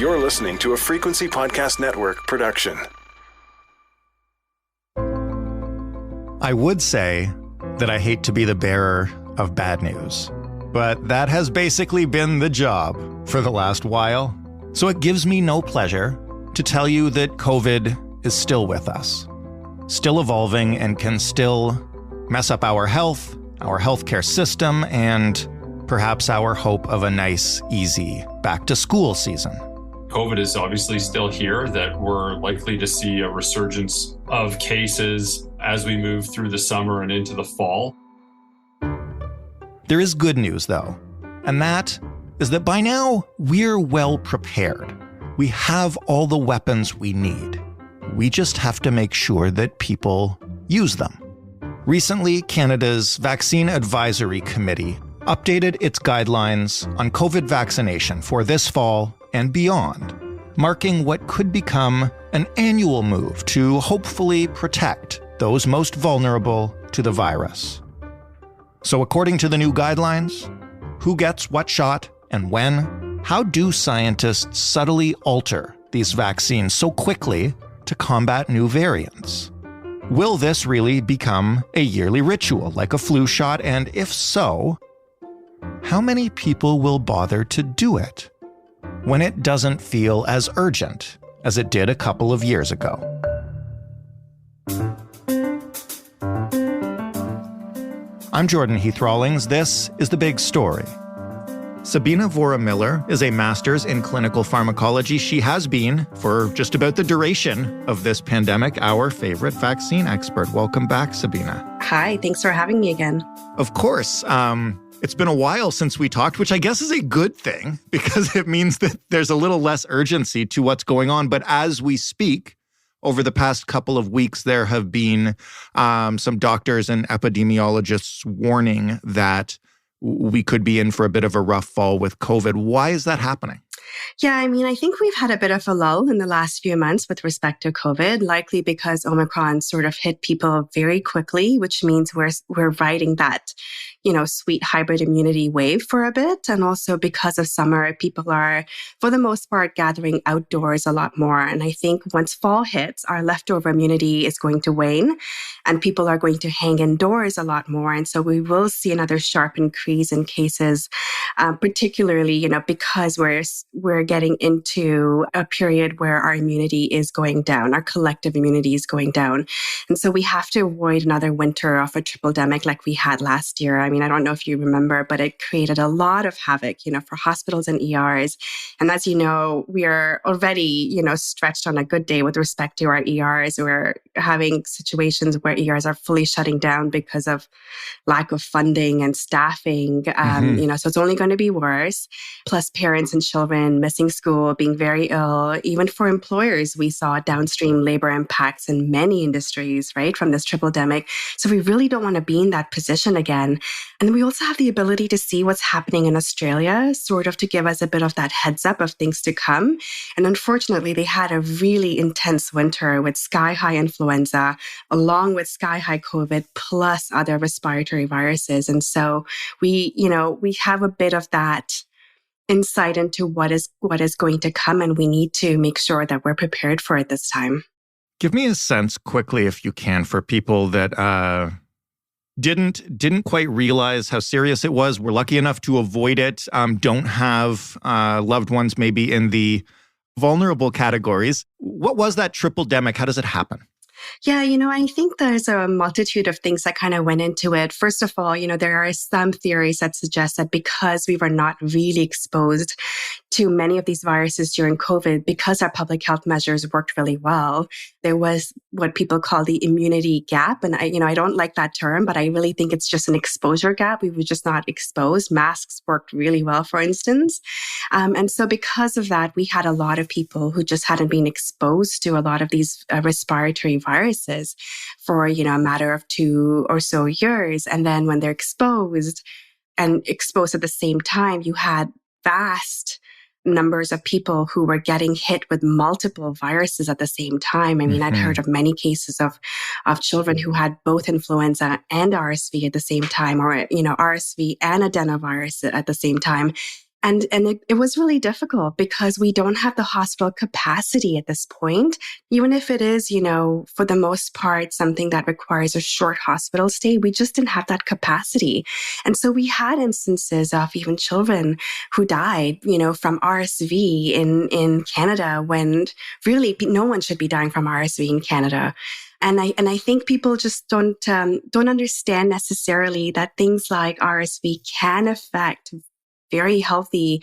You're listening to a Frequency Podcast Network production. I would say that I hate to be the bearer of bad news, but that has basically been the job for the last while. So it gives me no pleasure to tell you that COVID is still with us, still evolving, and can still mess up our health, our healthcare system, and perhaps our hope of a nice, easy back-to-school season. COVID is obviously still here, that we're likely to see a resurgence of cases as we move through the summer and into the fall. There is good news, though, and that is that by now we're well prepared. We have all the weapons we need. We just have to make sure that people use them. Recently, Canada's Vaccine Advisory Committee updated its guidelines on COVID vaccination for this fall and beyond, marking what could become an annual move to hopefully protect those most vulnerable to the virus. So according to the new guidelines, who gets what shot and when? How do scientists subtly alter these vaccines so quickly to combat new variants? Will this really become a yearly ritual like a flu shot? And if so, how many people will bother to do it when it doesn't feel as urgent as it did a couple of years ago? I'm Jordan Heath Rawlings. This is The Big Story. Sabina Vohra-Miller is a master's in clinical pharmacology. She has been, for just about the duration of this pandemic, our favorite vaccine expert. Welcome back, Sabina. Hi, thanks for having me again. Of course. It's been a while since we talked, which I guess is a good thing because it means that there's a little less urgency to what's going on. But as we speak, over the past couple of weeks, there have been some doctors and epidemiologists warning that we could be in for a bit of a rough fall with COVID. Why is that happening? Yeah, I think we've had a bit of a lull in the last few months with respect to COVID, likely because Omicron sort of hit people very quickly, which means we're riding that, sweet hybrid immunity wave for a bit. And also because of summer, people are, for the most part, gathering outdoors a lot more. And I think once fall hits, our leftover immunity is going to wane and people are going to hang indoors a lot more. And so we will see another sharp increase in cases, particularly, because we're getting into a period where our immunity is going down, our collective immunity is going down. And so we have to avoid another winter of a triple-demic like we had last year. I don't know if you remember, but it created a lot of havoc, for hospitals and ERs. And as you know, we are already, stretched on a good day with respect to our ERs. We're having situations where ERs are fully shutting down because of lack of funding and staffing, so it's only going to be worse. Plus parents and children missing school, being very ill. Even for employers, we saw downstream labor impacts in many industries, right, from this triple-demic. So we really don't want to be in that position again. And then we also have the ability to see what's happening in Australia, sort of to give us a bit of that heads up of things to come. And unfortunately, they had a really intense winter with sky-high influenza, along with sky-high COVID, plus other respiratory viruses. And so we have a bit of that insight into what is going to come, and we need to make sure that we're prepared for it this time. Give me a sense quickly, if you can, for people that didn't quite realize how serious it was. We're lucky enough to avoid it. Don't have loved ones maybe in the vulnerable categories. What was that triple-demic? How does it happen? Yeah, I think there's a multitude of things that kind of went into it. First of all, there are some theories that suggest that because we were not really exposed to many of these viruses during COVID, because our public health measures worked really well, there was what people call the immunity gap. And I don't like that term, but I really think it's just an exposure gap. We were just not exposed. Masks worked really well, for instance. And so because of that, we had a lot of people who just hadn't been exposed to a lot of these respiratory viruses for, a matter of 2 or so years. And then when they're exposed at the same time, you had vast numbers of people who were getting hit with multiple viruses at the same time. I'd heard of many cases of children who had both influenza and RSV at the same time, or, RSV and adenovirus at the same time. And it was really difficult because we don't have the hospital capacity at this point. Even if it is, for the most part, something that requires a short hospital stay, we just didn't have that capacity. And so we had instances of even children who died, from RSV in Canada, when really no one should be dying from RSV in Canada. And I think people just don't understand necessarily that things like RSV can affect very healthy,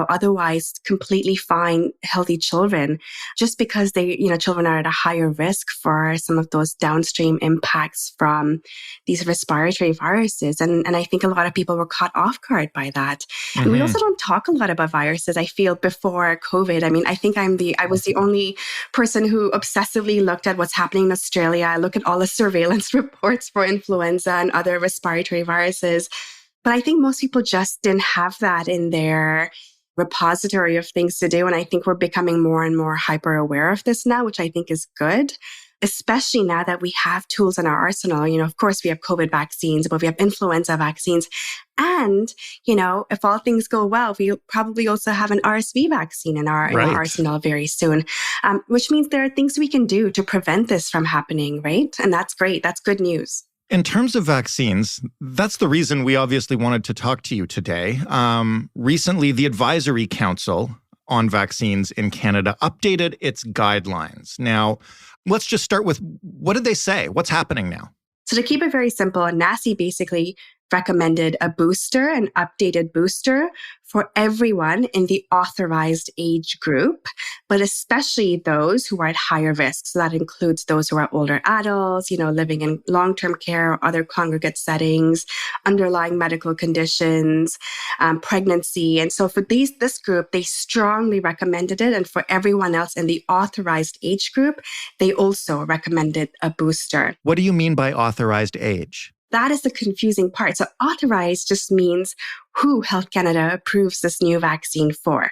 otherwise completely fine, healthy children, just because children are at a higher risk for some of those downstream impacts from these respiratory viruses. And I think a lot of people were caught off guard by that. Mm-hmm. And we also don't talk a lot about viruses. I feel before COVID, I think I was the only person who obsessively looked at what's happening in Australia. I look at all the surveillance reports for influenza and other respiratory viruses. But I think most people just didn't have that in their repository of things to do. And I think we're becoming more and more hyper aware of this now, which I think is good, especially now that we have tools in our arsenal. Of course, we have COVID vaccines, but we have influenza vaccines. And, if all things go well, we'll probably also have an RSV vaccine in our arsenal very soon, which means there are things we can do to prevent this from happening, right? And that's great. That's good news. In terms of vaccines, that's the reason we obviously wanted to talk to you today. Recently, the Advisory Council on Vaccines in Canada updated its guidelines. Now, let's just start with, what did they say? What's happening now? So to keep it very simple, NACI basically recommended an updated booster for everyone in the authorized age group, but especially those who are at higher risk. So that includes those who are older adults, living in long-term care or other congregate settings, underlying medical conditions, pregnancy. And so for this group, they strongly recommended it. And for everyone else in the authorized age group, they also recommended a booster. What do you mean by authorized age? That is the confusing part. So authorized just means who Health Canada approves this new vaccine for.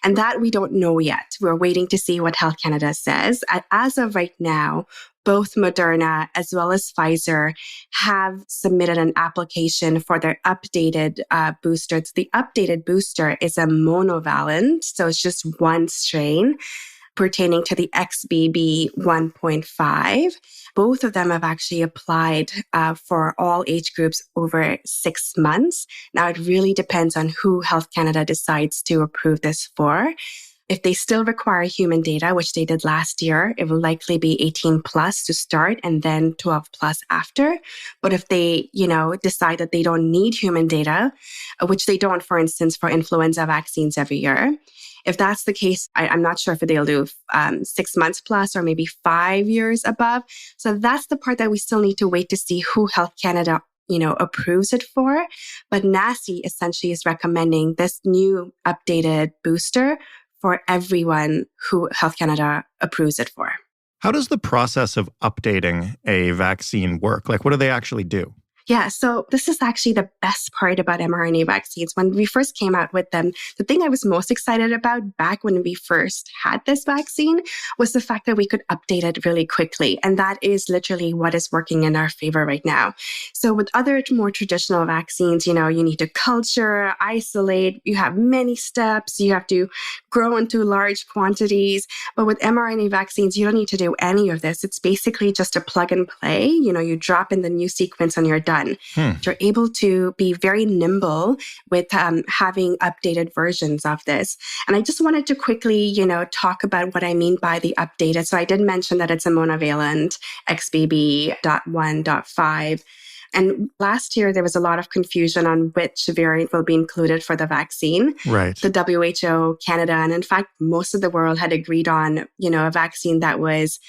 And that we don't know yet. We're waiting to see what Health Canada says. As of right now, both Moderna as well as Pfizer have submitted an application for their updated booster. The updated booster is a monovalent, so it's just one strain pertaining to the XBB 1.5. Both of them have actually applied for all age groups over 6 months. Now, it really depends on who Health Canada decides to approve this for. If they still require human data, which they did last year, it will likely be 18 plus to start and then 12 plus after. But if they, decide that they don't need human data, which they don't, for instance, for influenza vaccines every year, if that's the case, I'm not sure if they'll do 6 months plus or maybe 5 years above. So that's the part that we still need to wait to see who Health Canada, approves it for. But NACI essentially is recommending this new updated booster for everyone who Health Canada approves it for. How does the process of updating a vaccine work? What do they actually do? Yeah, so this is actually the best part about mRNA vaccines. When we first came out with them, the thing I was most excited about back when we first had this vaccine was the fact that we could update it really quickly. And that is literally what is working in our favor right now. So with other more traditional vaccines, you need to culture, isolate, you have many steps, you have to grow into large quantities. But with mRNA vaccines, you don't need to do any of this. It's basically just a plug and play. You drop in the new sequence and you're done. You're able to be very nimble with having updated versions of this. And I just wanted to quickly, talk about what I mean by the updated. So I did mention that it's a monovalent XBB.1.5. And last year, there was a lot of confusion on which variant will be included for the vaccine. Right. The WHO, Canada, and in fact, most of the world had agreed on, a vaccine that was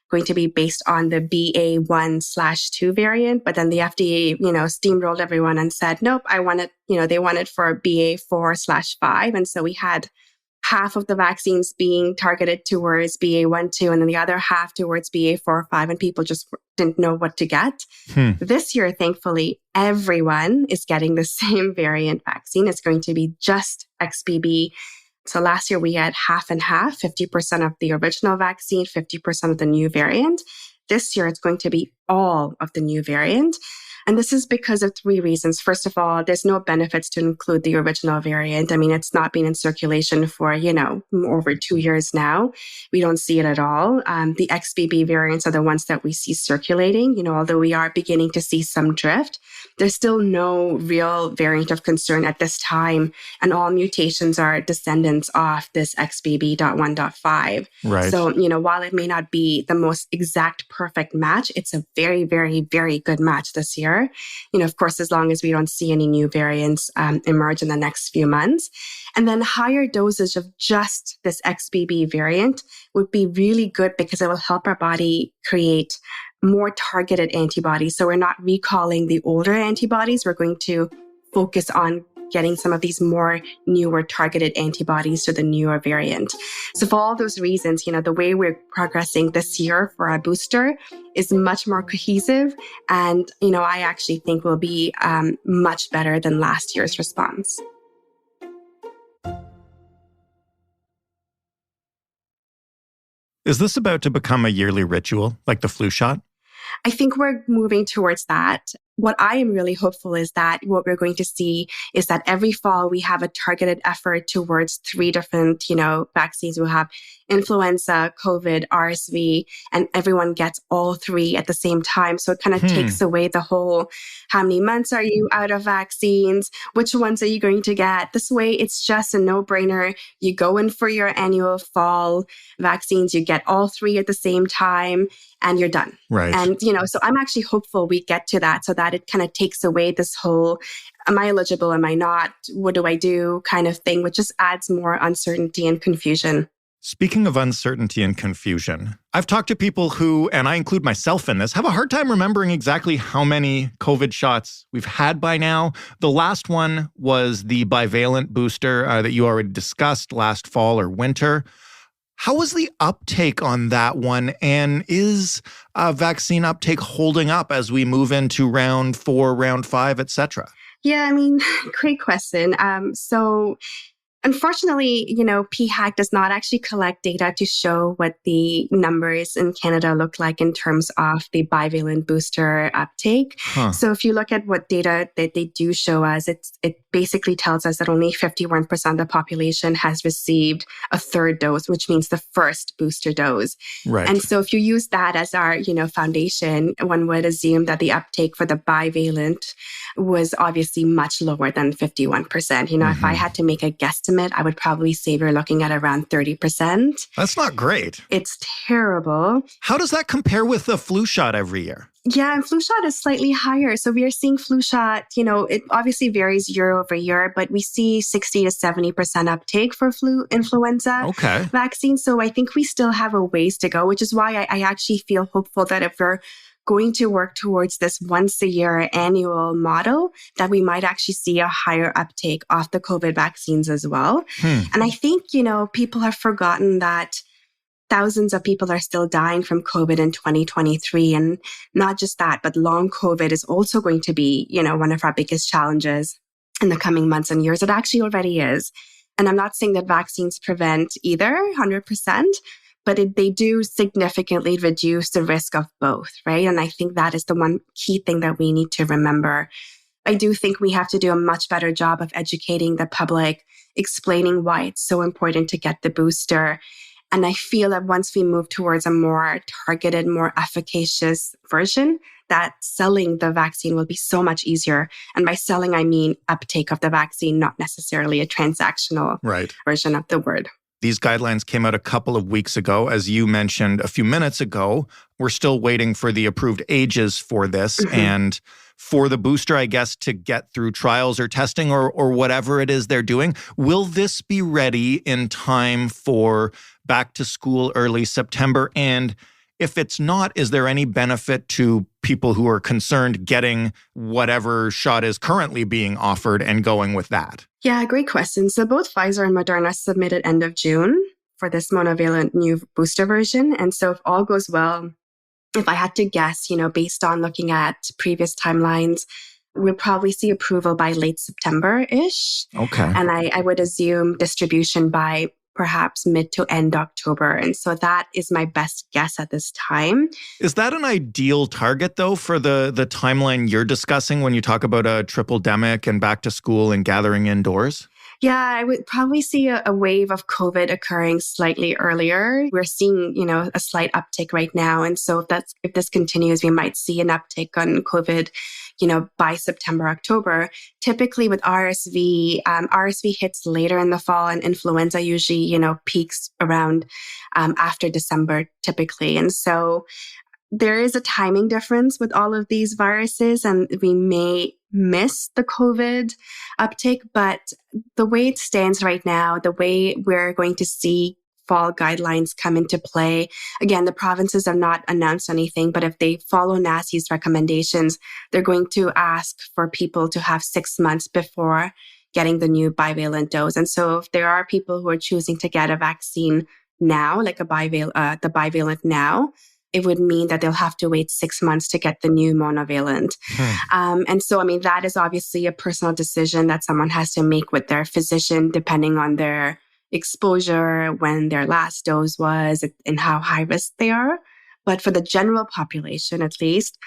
going to be based on the BA1/2 variant. But then the FDA, steamrolled everyone and said, nope, I want it, they want it for BA4/5. And so we had half of the vaccines being targeted towards BA1/2 and then the other half towards BA4/5. And people just didn't know what to get. This year, thankfully, everyone is getting the same variant vaccine. It's going to be just XBB. So last year we had half and half, 50% of the original vaccine, 50% of the new variant. This year it's going to be all of the new variant. And this is because of three reasons. First of all, there's no benefits to include the original variant. I mean, it's not been in circulation for, over 2 years now. We don't see it at all. The XBB variants are the ones that we see circulating, although we are beginning to see some drift. There's still no real variant of concern at this time. And all mutations are descendants of this XBB.1.5. Right. So, while it may not be the most exact perfect match, it's a very, very, very good match this year. Of course, as long as we don't see any new variants emerge in the next few months. And then higher dosage of just this XBB variant would be really good because it will help our body create more targeted antibodies. So we're not recalling the older antibodies. We're going to focus on getting some of these more newer targeted antibodies to the newer variant. So for all those reasons, the way we're progressing this year for our booster is much more cohesive. And, I actually think will be much better than last year's response. Is this about to become a yearly ritual, like the flu shot? I think we're moving towards that. What I am really hopeful is that what we're going to see is that every fall we have a targeted effort towards 3 different, vaccines. We'll have influenza, COVID, RSV, and everyone gets all 3 at the same time. So it kind of takes away the whole, how many months are you out of vaccines? Which ones are you going to get? This way, it's just a no-brainer. You go in for your annual fall vaccines, you get all 3 at the same time, and you're done. Right. And, so I'm actually hopeful we get to that so that it kind of takes away this whole, am I eligible? Am I not? What do I do? Kind of thing, which just adds more uncertainty and confusion. Speaking of uncertainty and confusion, I've talked to people who, and I include myself in this, have a hard time remembering exactly how many COVID shots we've had by now. The last one was the bivalent booster that you already discussed last fall or winter. How was the uptake on that one? And is vaccine uptake holding up as we move into round 4, round 5, et cetera? Yeah, great question. So unfortunately, PHAC does not actually collect data to show what the numbers in Canada look like in terms of the bivalent booster uptake. So if you look at what data that they do show us, it basically tells us that only 51% of the population has received a third dose, which means the first booster dose. Right. And so if you use that as our, foundation, one would assume that the uptake for the bivalent was obviously much lower than 51%. If I had to make a guesstimate, I would probably say we're looking at around 30%. That's not great. It's terrible. How does that compare with the flu shot every year? Yeah, and flu shot is slightly higher. So we are seeing flu shot, it obviously varies year over year, but we see 60 to 70% uptake for influenza vaccines. So I think we still have a ways to go, which is why I actually feel hopeful that if we're going to work towards this once a year annual model, that we might actually see a higher uptake of the COVID vaccines as well. And I think, people have forgotten that thousands of people are still dying from COVID in 2023. And not just that, but long COVID is also going to be, one of our biggest challenges in the coming months and years. It actually already is. And I'm not saying that vaccines prevent either 100%, but they do significantly reduce the risk of both, right? And I think that is the one key thing that we need to remember. I do think we have to do a much better job of educating the public, explaining why it's so important to get the booster. And I feel that once we move towards a more targeted, more efficacious version, that selling the vaccine will be so much easier. And by selling, I mean uptake of the vaccine, not necessarily a transactional version of the word. These guidelines came out a couple of weeks ago. As you mentioned a few minutes ago, we're still waiting for the approved ages for this. And for the booster, I guess, to get through trials or testing or whatever it is they're doing. Will this be ready in time for back to school early September? And if it's not, is there any benefit to people who are concerned getting whatever shot is currently being offered and going with that? Yeah, great question. So both Pfizer and Moderna submitted end of June for this monovalent new booster version. And so if all goes well, if I had to guess, based on looking at previous timelines, we'll probably see approval by late September-ish. Okay. And I would assume distribution by perhaps mid to end October. And so that is my best guess at this time. Is that an ideal target, though, for the timeline you're discussing when you talk about a triple-demic and back to school and gathering indoors? Yeah, I would probably see a wave of COVID occurring slightly earlier. We're seeing, a slight uptick right now. And so if this continues, we might see an uptick on COVID, by September, October. Typically with RSV, RSV hits later in the fall, and influenza usually, peaks around after December typically. And so there is a timing difference with all of these viruses, and we may miss the COVID uptake. But the way it stands right now, the way we're going to see fall guidelines come into play, again, the provinces have not announced anything, but if they follow NACI's recommendations, they're going to ask for people to have 6 months before getting the new bivalent dose. And so if there are people who are choosing to get a vaccine now, like the bivalent now, it would mean that they'll have to wait 6 months to get the new monovalent. And so, that is obviously a personal decision that someone has to make with their physician, depending on their exposure, when their last dose was, and how high risk they are. But for the general population, at least,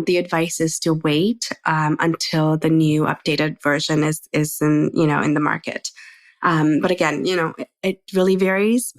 the advice is to wait until the new updated version is in the market. But again, it really varies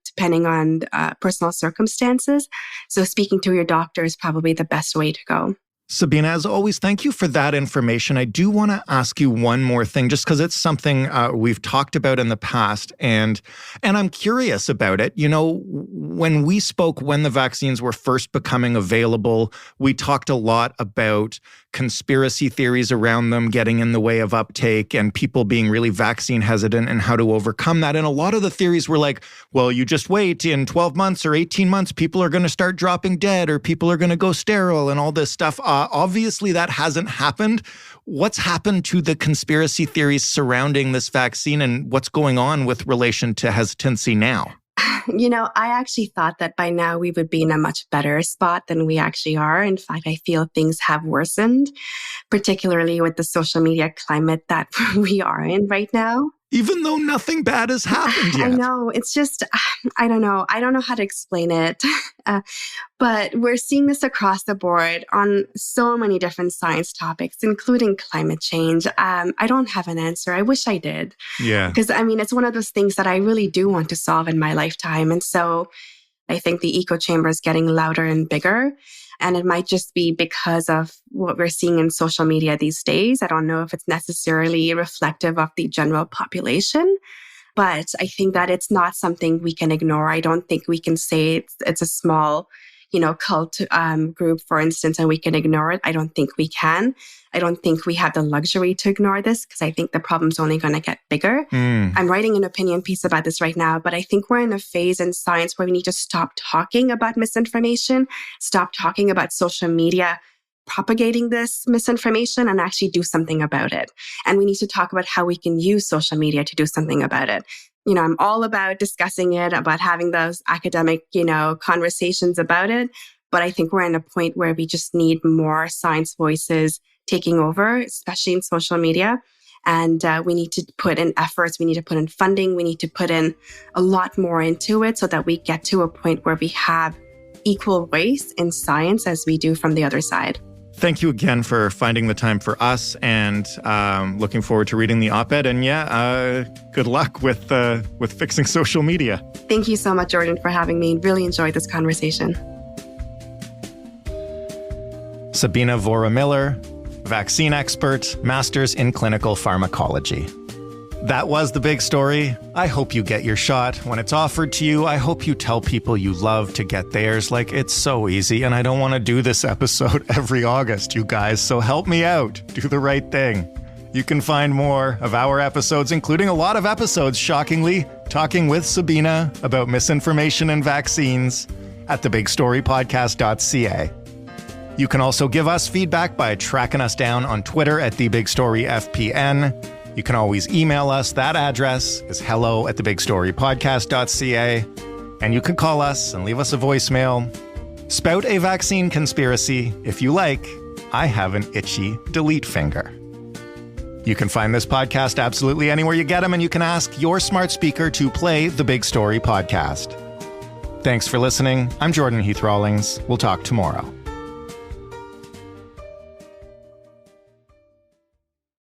depending on personal circumstances. So speaking to your doctor is probably the best way to go. Sabina, as always, thank you for that information. I do want to ask you one more thing, just because it's something we've talked about in the past, and I'm curious about it. When we spoke, when the vaccines were first becoming available, we talked a lot about conspiracy theories around them getting in the way of uptake and people being really vaccine hesitant and how to overcome that. And a lot of the theories were like, well, you just wait, in 12 months or 18 months, people are going to start dropping dead, or people are going to go sterile and all this stuff. Obviously, that hasn't happened. What's happened to the conspiracy theories surrounding this vaccine, and what's going on with relation to hesitancy now? I actually thought that by now we would be in a much better spot than we actually are. In fact, I feel things have worsened, particularly with the social media climate that we are in right now. Even though nothing bad has happened yet. I know. It's just, I don't know. I don't know how to explain it. But we're seeing this across the board on so many different science topics, including climate change. I don't have an answer. I wish I did. Yeah. Because, it's one of those things that I really do want to solve in my lifetime. And so I think the echo chamber is getting louder and bigger. And it might just be because of what we're seeing in social media these days. I don't know if it's necessarily reflective of the general population, but I think that it's not something we can ignore. I don't think we can say it's a small, cult group, for instance, and we can ignore it. I don't think we can. I don't think we have the luxury to ignore this, because I think the problem's only going to get bigger. I'm writing an opinion piece about this right now, but I think we're in a phase in science where we need to stop talking about misinformation, stop talking about social media propagating this misinformation, and actually do something about it. And we need to talk about how we can use social media to do something about it. I'm all about discussing it, about having those academic, conversations about it. But I think we're in a point where we just need more science voices taking over, especially in social media. And we need to put in efforts. We need to put in funding. We need to put in a lot more into it so that we get to a point where we have equal voice in science as we do from the other side. Thank you again for finding the time for us, and looking forward to reading the op-ed. And good luck with fixing social media. Thank you so much, Jordan, for having me. Really enjoyed this conversation. Sabina Vohra-Miller, vaccine expert, master's in clinical pharmacology. That was the big story. I hope you get your shot. When it's offered to you, I hope you tell people you love to get theirs. It's so easy, and I don't want to do this episode every August, you guys, so help me out. Do the right thing. You can find more of our episodes, including a lot of episodes, shockingly, talking with Sabina about misinformation and vaccines, at thebigstorypodcast.ca. You can also give us feedback by tracking us down on Twitter at thebigstoryfpn. You can always email us. That address is hello@thebigstorypodcast.ca. And you can call us and leave us a voicemail. Spout a vaccine conspiracy if you like. I have an itchy delete finger. You can find this podcast absolutely anywhere you get them, and you can ask your smart speaker to play the Big Story podcast. Thanks for listening. I'm Jordan Heath Rawlings. We'll talk tomorrow.